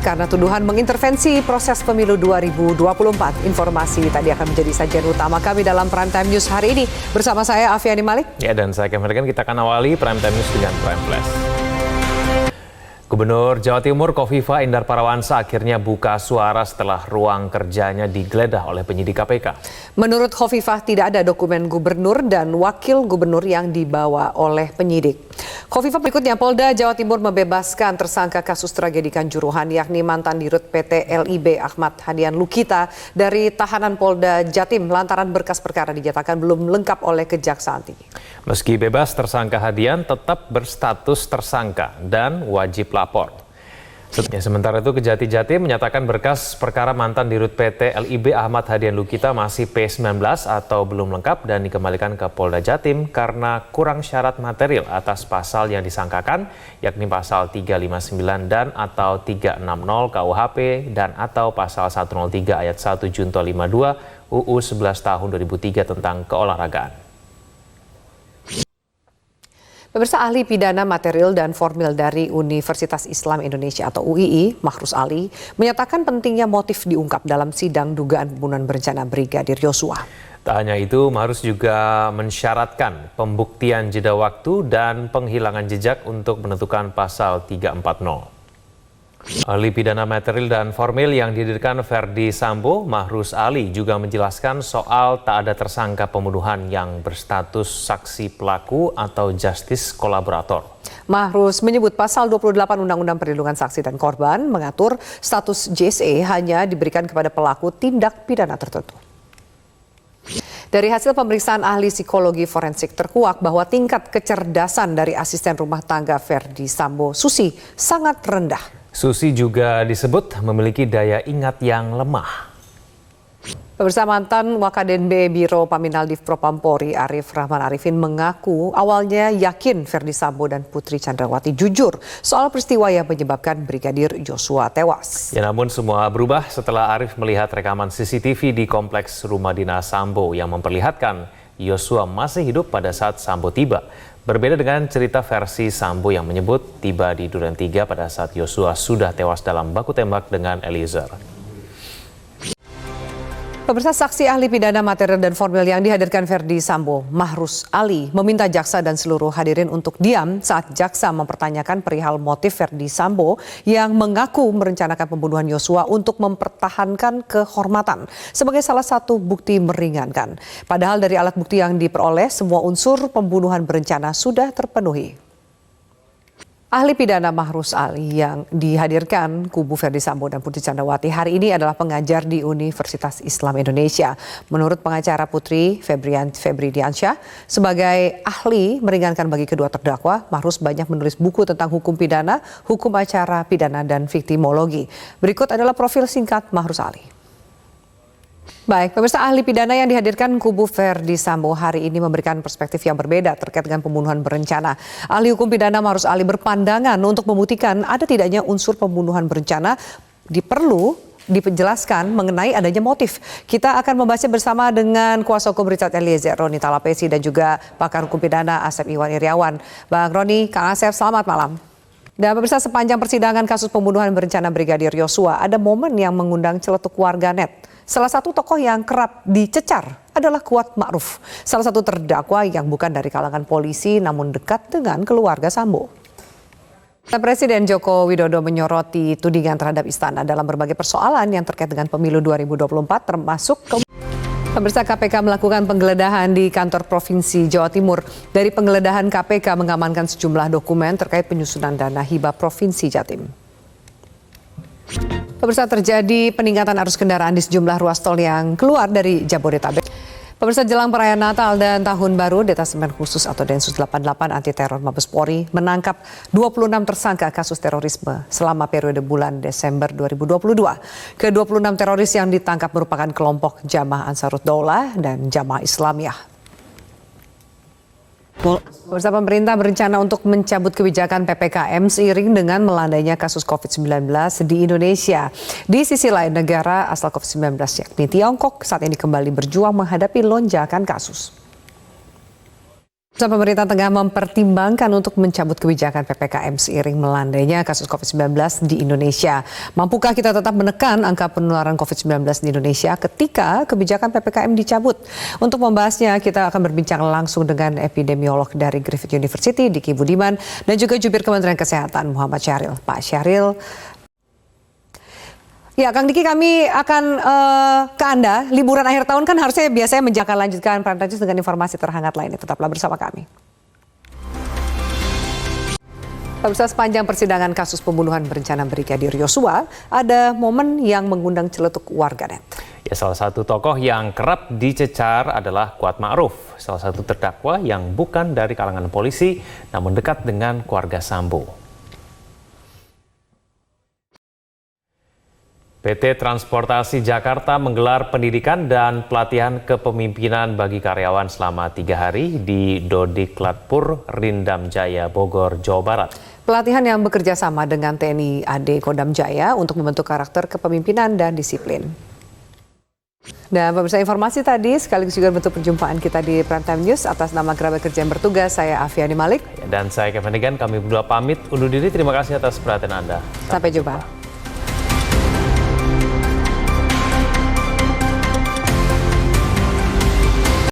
Karena tuduhan mengintervensi proses pemilu 2024. Informasi tadi akan menjadi sajian utama kami dalam Prime Time News hari ini. Bersama saya Afiani Malik. Ya, dan saya Kemerdekan. Kita akan awali Prime Time News dengan Prime Flash. Gubernur Jawa Timur Khofifah Indar Parawansa akhirnya buka suara setelah ruang kerjanya digeledah oleh penyidik KPK. Menurut Khofifah tidak ada dokumen gubernur dan wakil gubernur yang dibawa oleh penyidik. Khofifah berikutnya Polda Jawa Timur membebaskan tersangka kasus tragedi Kanjuruhan yakni mantan dirut PT LIB Ahmad Hadian Lukita dari tahanan Polda Jatim lantaran berkas perkara dinyatakan belum lengkap oleh Kejaksaan Tinggi. Meski bebas, tersangka Hadian tetap berstatus tersangka dan wajib lapor. Sementara itu Kejati Jatim menyatakan berkas perkara mantan dirut PT LIB Ahmad Hadian Lukita masih P19 atau belum lengkap dan dikembalikan ke Polda Jatim karena kurang syarat material atas pasal yang disangkakan yakni pasal 359 dan atau 360 KUHP dan atau pasal 103 ayat 1 Junto 52 UU 11 tahun 2003 tentang keolahragaan. Pemirsa, ahli pidana material dan formil dari Universitas Islam Indonesia atau UII, Mahrus Ali, menyatakan pentingnya motif diungkap dalam sidang dugaan pembunuhan berencana Brigadir Yosua. Tak hanya itu, Mahrus juga mensyaratkan pembuktian jeda waktu dan penghilangan jejak untuk menentukan pasal 340. Ahli pidana material dan formil yang dihadirkan Verdi Sambo, Mahrus Ali juga menjelaskan soal tak ada tersangka pembunuhan yang berstatus saksi pelaku atau justice kolaborator. Mahrus menyebut pasal 28 Undang-Undang Perlindungan Saksi dan Korban mengatur status JSE hanya diberikan kepada pelaku tindak pidana tertentu. Dari hasil pemeriksaan ahli psikologi forensik terkuak bahwa tingkat kecerdasan dari asisten rumah tangga Verdi Sambo, Susi, sangat rendah. Susi juga disebut memiliki daya ingat yang lemah. Pemirsa, mantan Wakadenbe Biro Paminal Divpropampori Arif Rahman Arifin mengaku awalnya yakin Verdi Sambo dan Putri Chandrawati jujur soal peristiwa yang menyebabkan Brigadir Yosua tewas. Ya, namun semua berubah setelah Arif melihat rekaman CCTV di kompleks rumah dinas Sambo yang memperlihatkan Yosua masih hidup pada saat Sambo tiba. Berbeda dengan cerita versi Sambo yang menyebut tiba di Duren 3 pada saat Yosua sudah tewas dalam baku tembak dengan Eliezer. Pemirsa, saksi ahli pidana material dan formil yang dihadirkan Verdi Sambo, Mahrus Ali, meminta jaksa dan seluruh hadirin untuk diam saat jaksa mempertanyakan perihal motif Verdi Sambo yang mengaku merencanakan pembunuhan Yosua untuk mempertahankan kehormatan sebagai salah satu bukti meringankan. Padahal dari alat bukti yang diperoleh, semua unsur pembunuhan berencana sudah terpenuhi. Ahli pidana Mahrus Ali yang dihadirkan kubu Verdi Sambo dan Putri Chandrawati hari ini adalah pengajar di Universitas Islam Indonesia. Menurut pengacara Putri Febri Diansyah, sebagai ahli meringankan bagi kedua terdakwa, Mahrus banyak menulis buku tentang hukum pidana, hukum acara pidana, dan viktimologi. Berikut adalah profil singkat Mahrus Ali. Baik, pemirsa, ahli pidana yang dihadirkan kubu Verdi Sambo hari ini memberikan perspektif yang berbeda terkait dengan pembunuhan berencana. Ahli hukum pidana Mahrus Ali berpandangan untuk membuktikan ada tidaknya unsur pembunuhan berencana perlu dipenjelaskan mengenai adanya motif. Kita akan membahasnya bersama dengan kuasa hukum Richard Eliezer, Roni Talapesi, dan juga pakar hukum pidana Asep Iwan Iriawan. Bang Roni, Kang Asep, selamat malam. Dan pemirsa, sepanjang persidangan kasus pembunuhan berencana Brigadir Yosua, ada momen yang mengundang celetuk warganet. Salah satu tokoh yang kerap dicecar adalah Kuat Ma'ruf, salah satu terdakwa yang bukan dari kalangan polisi namun dekat dengan keluarga Sambo. Presiden Joko Widodo menyoroti tudingan terhadap istana dalam berbagai persoalan yang terkait dengan pemilu 2024 termasuk pemirsa, KPK melakukan penggeledahan di kantor Provinsi Jawa Timur. Dari penggeledahan KPK mengamankan sejumlah dokumen terkait penyusunan dana hibah Provinsi Jatim. Pemirsa, terjadi peningkatan arus kendaraan di sejumlah ruas tol yang keluar dari Jabodetabek. Pemirsa, jelang perayaan Natal dan Tahun Baru, Detasemen Khusus atau Densus 88 Anti Teror Mabes Polri menangkap 26 tersangka kasus terorisme selama periode bulan Desember 2022. Ke-26 teroris yang ditangkap merupakan kelompok Jamaah Ansarut Daulah dan Jamaah Islamiyah. Pemirsa, pemerintah berencana untuk mencabut kebijakan PPKM seiring dengan melandainya kasus COVID-19 di Indonesia. Di sisi lain, negara asal COVID-19 yakni Tiongkok saat ini kembali berjuang menghadapi lonjakan kasus. Pemerintah tengah mempertimbangkan untuk mencabut kebijakan PPKM seiring melandainya kasus COVID-19 di Indonesia. Mampukah kita tetap menekan angka penularan COVID-19 di Indonesia ketika kebijakan PPKM dicabut? Untuk membahasnya, kita akan berbincang langsung dengan epidemiolog dari Griffith University, Diki Budiman, dan juga jubir Kementerian Kesehatan, Muhammad Syahril. Pak Syahril, ya, Kang Diki, kami akan ke Anda. Liburan akhir tahun kan harusnya biasanya menjaga lanjutkan Prime News dengan informasi terhangat lainnya. Tetaplah bersama kami. Pemirsa, sepanjang persidangan kasus pembunuhan berencana Brigadir Yosua, ada momen yang mengundang celetuk warganet. Ya, salah satu tokoh yang kerap dicecar adalah Kuat Ma'ruf, salah satu terdakwa yang bukan dari kalangan polisi, namun dekat dengan keluarga Sambo. PT Transportasi Jakarta menggelar pendidikan dan pelatihan kepemimpinan bagi karyawan selama 3 hari di Dodiklatpur, Rindam Jaya, Bogor, Jawa Barat. Pelatihan yang bekerja sama dengan TNI AD Kodam Jaya untuk membentuk karakter kepemimpinan dan disiplin. Dan pemirsa, informasi tadi sekaligus juga bentuk perjumpaan kita di Primetime News. Atas nama kerabat kerja yang bertugas, saya Afiani Malik. Dan saya Kevin Degan, kami berdua pamit undur diri. Terima kasih atas perhatian Anda. Sampai jumpa.